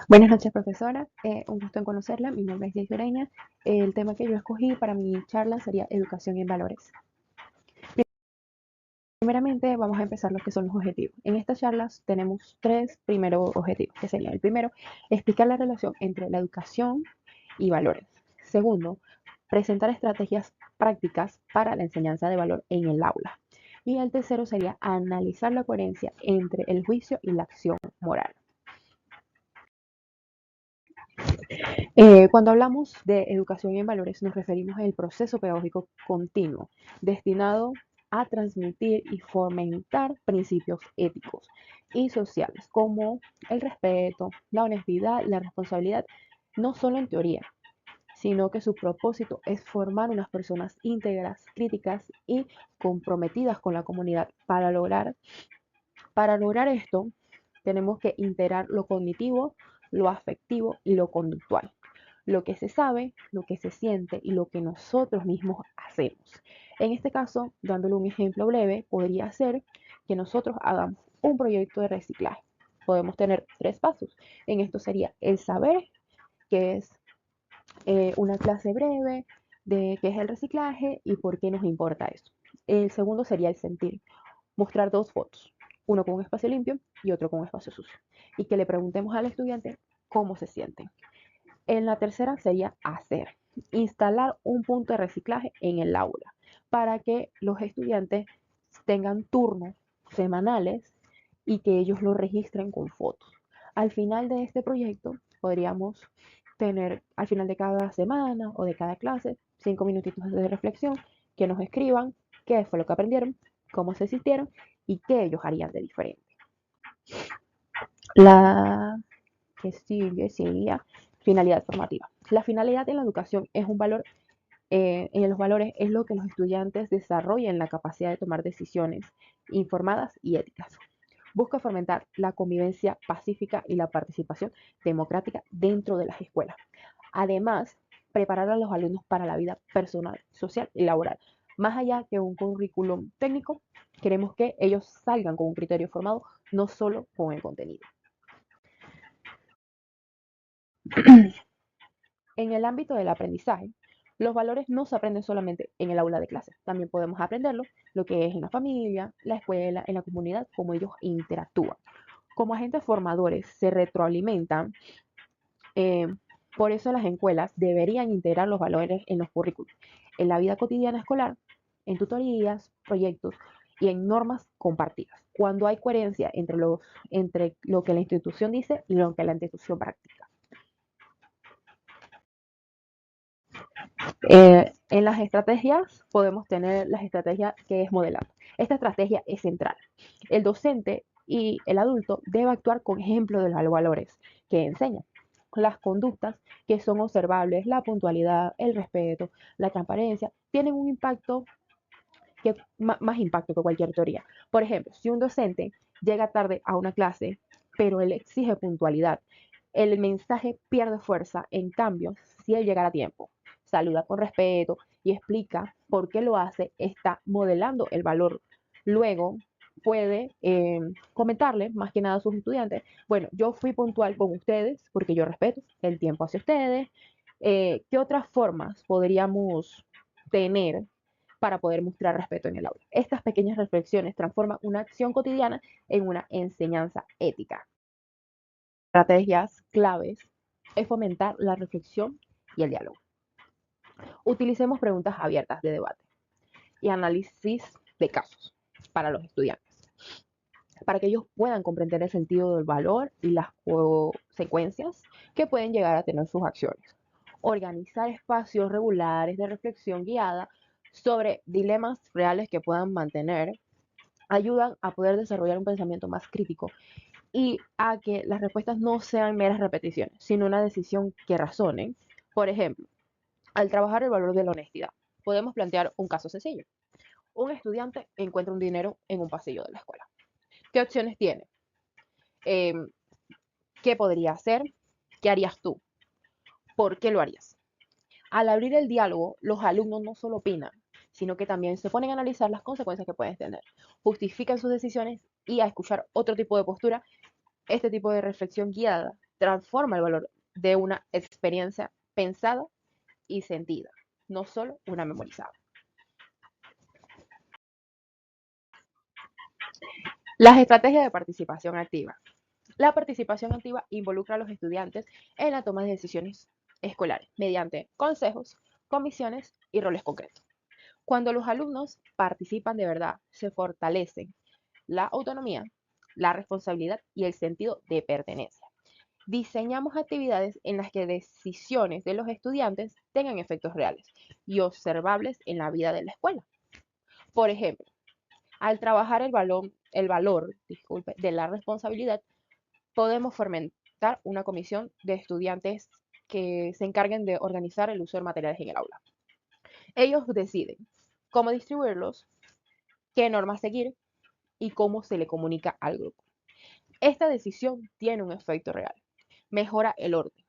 Buenas noches, profesora. Un gusto en conocerla. Mi nombre es Jay Ureña. El tema que yo escogí para mi charla sería educación en valores. Primeramente, vamos a empezar lo que son los objetivos. En estas charlas tenemos tres primeros objetivos, que sería el primero, explicar la relación entre la educación y valores. Segundo, presentar estrategias prácticas para la enseñanza de valor en el aula. Y el tercero sería analizar la coherencia entre el juicio y la acción moral. Cuando hablamos de educación en valores, nos referimos al proceso pedagógico continuo destinado a transmitir y fomentar principios éticos y sociales como el respeto, la honestidad, la responsabilidad, no solo en teoría, sino que su propósito es formar unas personas íntegras, críticas y comprometidas con la comunidad. Para lograr esto, tenemos que integrar lo cognitivo, lo afectivo y lo conductual, lo que se sabe, lo que se siente y lo que nosotros mismos hacemos. En este caso, dándole un ejemplo breve, podría ser que nosotros hagamos un proyecto de reciclaje. Podemos tener tres pasos. En esto sería el saber, que es una clase breve de qué es el reciclaje y por qué nos importa eso. El segundo sería el sentir, mostrar dos fotos, uno con un espacio limpio y otro con un espacio sucio, y que le preguntemos al estudiante cómo se sienten. En la tercera sería hacer, instalar un punto de reciclaje en el aula para que los estudiantes tengan turnos semanales y que ellos lo registren con fotos. Al final de este proyecto podríamos tener, al final de cada semana o de cada clase, 5 minutitos de reflexión, que nos escriban qué fue lo que aprendieron, cómo se sintieron y qué ellos harían de diferente. La que sigue sería finalidad formativa. La finalidad en la educación es un valor, en los valores es lo que los estudiantes desarrollan la capacidad de tomar decisiones informadas y éticas. Busca fomentar la convivencia pacífica y la participación democrática dentro de las escuelas. Además, preparar a los alumnos para la vida personal, social y laboral. Más allá que un currículum técnico, queremos que ellos salgan con un criterio formado, no solo con el contenido. En el ámbito del aprendizaje, los valores no se aprenden solamente en el aula de clases, también podemos aprenderlo lo que es en la familia, la escuela, en la comunidad, cómo ellos interactúan. Como agentes formadores se retroalimentan, eh, por eso las escuelas deberían integrar los valores en los currículos, en la vida cotidiana escolar, en tutorías, proyectos y en normas compartidas. Cuando hay coherencia entre lo que la institución dice y lo que la institución practica. En las estrategias podemos tener las estrategias que es modelando. Esta estrategia es central. El docente y el adulto debe actuar con ejemplo de los valores que enseñan. Las conductas que son observables, la puntualidad, el respeto, la transparencia, tienen un impacto más impacto que cualquier teoría. Por ejemplo, si un docente llega tarde a una clase, pero él exige puntualidad, el mensaje pierde fuerza. En cambio, si él llega a tiempo, saluda con respeto y explica por qué lo hace, está modelando el valor. Luego puede comentarle más que nada a sus estudiantes, bueno, yo fui puntual con ustedes porque yo respeto el tiempo hacia ustedes. ¿Qué otras formas podríamos tener para poder mostrar respeto en el aula? Estas pequeñas reflexiones transforman una acción cotidiana en una enseñanza ética. Estrategias claves es fomentar la reflexión y el diálogo. Utilicemos preguntas abiertas de debate y análisis de casos para los estudiantes, para que ellos puedan comprender el sentido del valor y las consecuencias que pueden llegar a tener sus acciones. Organizar espacios regulares de reflexión guiada sobre dilemas reales que puedan mantener ayudan a poder desarrollar un pensamiento más crítico y a que las respuestas no sean meras repeticiones, sino una decisión que razone. Por ejemplo, al trabajar el valor de la honestidad, podemos plantear un caso sencillo. Un estudiante encuentra un dinero en un pasillo de la escuela. ¿Qué opciones tiene? Eh, ¿Qué podría hacer? ¿Qué harías tú? ¿Por qué lo harías? Al abrir el diálogo, los alumnos no solo opinan, sino que también se ponen a analizar las consecuencias que pueden tener, justifican sus decisiones y a escuchar otro tipo de postura. Este tipo de reflexión guiada transforma el valor de una experiencia pensada y sentida, no solo una memorizada. Las estrategias de participación activa. La participación activa involucra a los estudiantes en la toma de decisiones escolares mediante consejos, comisiones y roles concretos. Cuando los alumnos participan de verdad, se fortalecen la autonomía, la responsabilidad y el sentido de pertenencia. Diseñamos actividades en las que decisiones de los estudiantes tengan efectos reales y observables en la vida de la escuela. Por ejemplo, al trabajar el valor de la responsabilidad, podemos fomentar una comisión de estudiantes que se encarguen de organizar el uso de materiales en el aula. Ellos deciden cómo distribuirlos, qué normas seguir y cómo se le comunica al grupo. Esta decisión tiene un efecto real. Mejora el orden,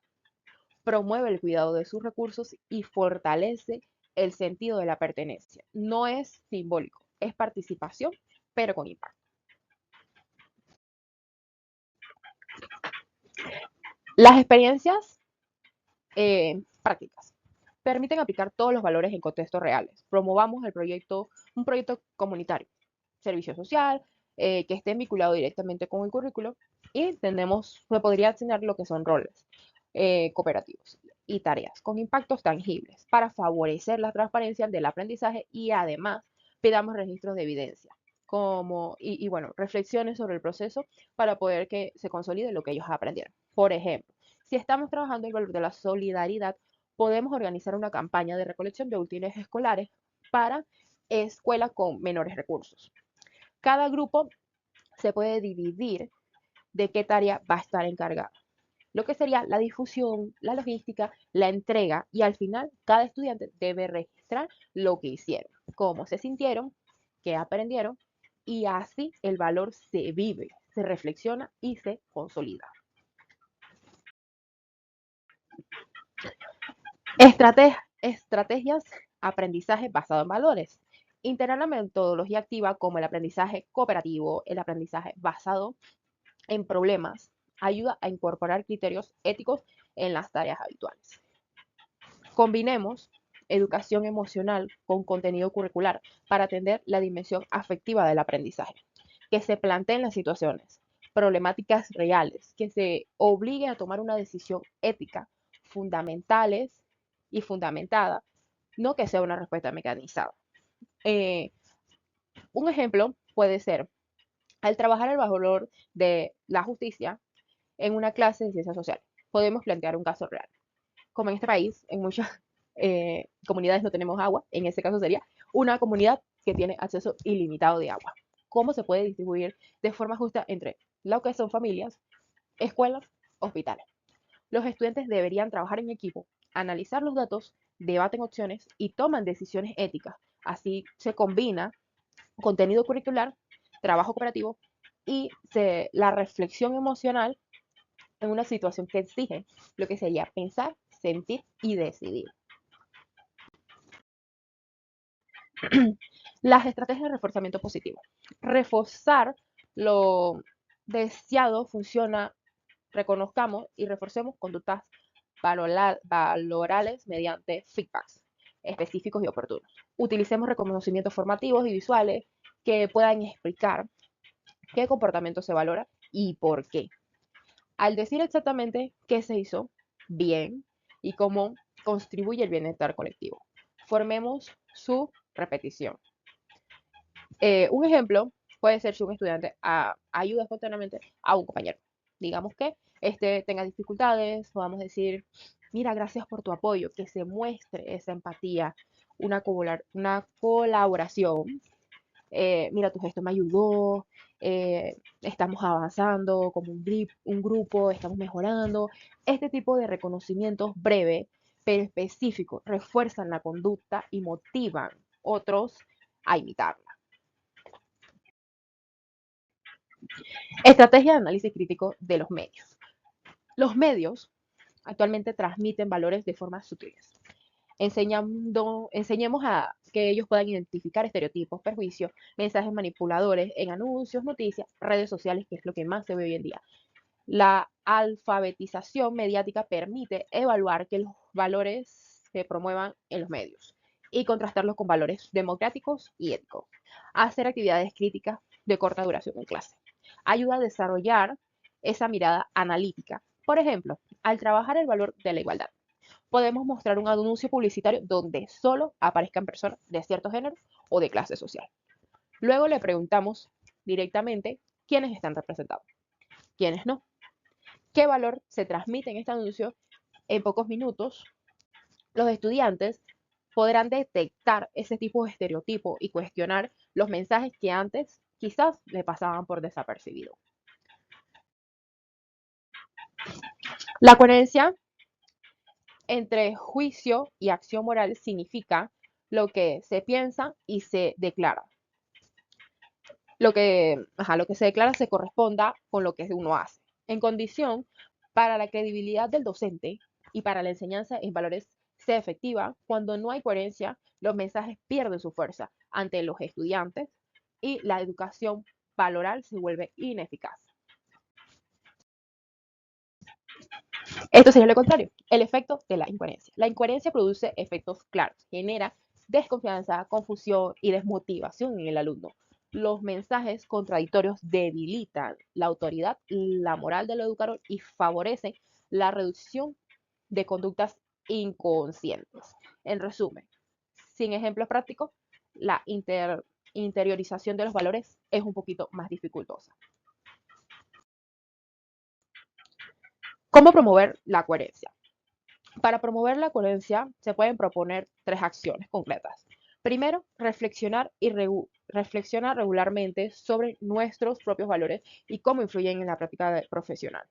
promueve el cuidado de sus recursos y fortalece el sentido de la pertenencia. No es simbólico, es participación, pero con impacto. Las experiencias prácticas permiten aplicar todos los valores en contextos reales. Promovamos un proyecto comunitario, servicio social, que esté vinculado directamente con el currículo y se podría enseñar lo que son roles cooperativos y tareas con impactos tangibles para favorecer la transparencia del aprendizaje y además pidamos registros de evidencia bueno, reflexiones sobre el proceso para poder que se consolide lo que ellos aprendieron. Por ejemplo, si estamos trabajando el valor de la solidaridad, podemos organizar una campaña de recolección de útiles escolares para escuelas con menores recursos. Cada grupo se puede dividir de qué tarea va a estar encargada. Lo que sería la difusión, la logística, la entrega y al final cada estudiante debe registrar lo que hicieron, cómo se sintieron, qué aprendieron y así el valor se vive, se reflexiona y se consolida. Estrategias aprendizaje basado en valores. Integrar la metodología activa como el aprendizaje cooperativo, el aprendizaje basado en problemas, ayuda a incorporar criterios éticos en las tareas habituales. Combinemos educación emocional con contenido curricular para atender la dimensión afectiva del aprendizaje. Que se planteen las situaciones, problemáticas reales, que se obligue a tomar una decisión ética, fundamentales y fundamentada, no que sea una respuesta mecanizada. Eh, un ejemplo puede ser, al trabajar el valor de la justicia en una clase de ciencias sociales, podemos plantear un caso real. Como en este país, en muchas comunidades no tenemos agua, en ese caso sería una comunidad que tiene acceso ilimitado de agua. ¿Cómo se puede distribuir de forma justa entre lo que son familias, escuelas, hospitales? Los estudiantes deberían trabajar en equipo, analizar los datos, debaten opciones y toman decisiones éticas. Así se combina contenido curricular, trabajo cooperativo y la reflexión emocional en una situación que exige lo que sería pensar, sentir y decidir. Las estrategias de reforzamiento positivo. Reforzar lo deseado funciona, reconozcamos y reforcemos conductas valorales mediante feedbacks específicos y oportunos. Utilicemos reconocimientos formativos y visuales que puedan explicar qué comportamiento se valora y por qué. Al decir exactamente qué se hizo bien y cómo contribuye el bienestar colectivo, formemos su repetición. Un ejemplo puede ser si un estudiante ayuda espontáneamente a un compañero. Digamos que este tenga dificultades, podamos decir, mira, gracias por tu apoyo, que se muestre esa empatía, una colaboración. Mira, tu gesto me ayudó, estamos avanzando como un grupo, estamos mejorando. Este tipo de reconocimientos breves pero específicos refuerzan la conducta y motivan otros a imitarla. Estrategia de análisis crítico de los medios. Los medios actualmente transmiten valores de formas sutiles. Enseñemos a que ellos puedan identificar estereotipos, perjuicios, mensajes manipuladores en anuncios, noticias, redes sociales, que es lo que más se ve hoy en día. La alfabetización mediática permite evaluar que los valores se promuevan en los medios y contrastarlos con valores democráticos y éticos. Hacer actividades críticas de corta duración en clase. Ayuda a desarrollar esa mirada analítica. Por ejemplo, al trabajar el valor de la igualdad, podemos mostrar un anuncio publicitario donde solo aparezcan personas de cierto género o de clase social. Luego le preguntamos directamente quiénes están representados, quiénes no, qué valor se transmite en este anuncio. En pocos minutos, los estudiantes podrán detectar ese tipo de estereotipo y cuestionar los mensajes que antes quizás le pasaban por desapercibido. La coherencia entre juicio y acción moral significa lo que se piensa y se declara. Lo que se declara se corresponda con lo que uno hace. En condición, para la credibilidad del docente y para la enseñanza en valores sea efectiva, cuando no hay coherencia, los mensajes pierden su fuerza ante los estudiantes y la educación valoral se vuelve ineficaz. Esto sería lo contrario, el efecto de la incoherencia. La incoherencia produce efectos claros, genera desconfianza, confusión y desmotivación en el alumno. Los mensajes contradictorios debilitan la autoridad, la moral del educador y favorecen la reducción de conductas inconscientes. En resumen, sin ejemplos prácticos, la interiorización de los valores es un poquito más dificultosa. ¿Cómo promover la coherencia? Para promover la coherencia se pueden proponer 3 acciones concretas. Primero, reflexionar regularmente sobre nuestros propios valores y cómo influyen en la práctica profesional.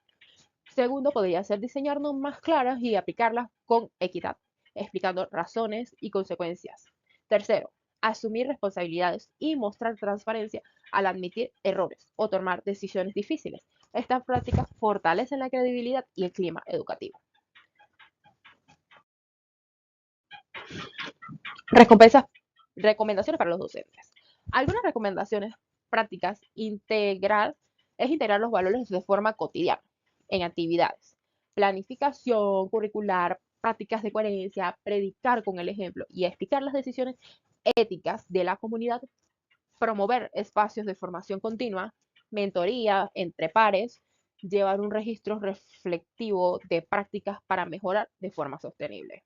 Segundo, podría ser diseñar normas claras y aplicarlas con equidad, explicando razones y consecuencias. Tercero, asumir responsabilidades y mostrar transparencia al admitir errores o tomar decisiones difíciles. Estas prácticas fortalecen la credibilidad y el clima educativo. Recompensas, recomendaciones para los docentes. Algunas recomendaciones prácticas es integrar los valores de forma cotidiana en actividades. Planificación curricular, prácticas de coherencia, predicar con el ejemplo y explicar las decisiones éticas de la comunidad. Promover espacios de formación continua, mentoría entre pares, llevar un registro reflectivo de prácticas para mejorar de forma sostenible.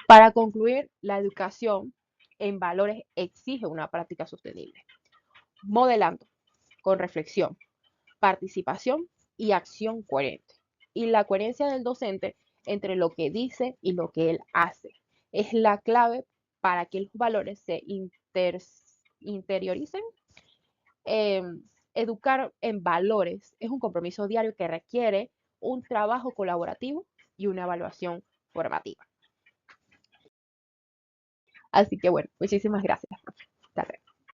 Para concluir, la educación en valores exige una práctica sostenible, modelando con reflexión, participación y acción coherente. Y la coherencia del docente entre lo que dice y lo que él hace es la clave para que los valores se interioricen. Eh, Educar en valores es un compromiso diario que requiere un trabajo colaborativo y una evaluación formativa. Así que bueno, muchísimas gracias.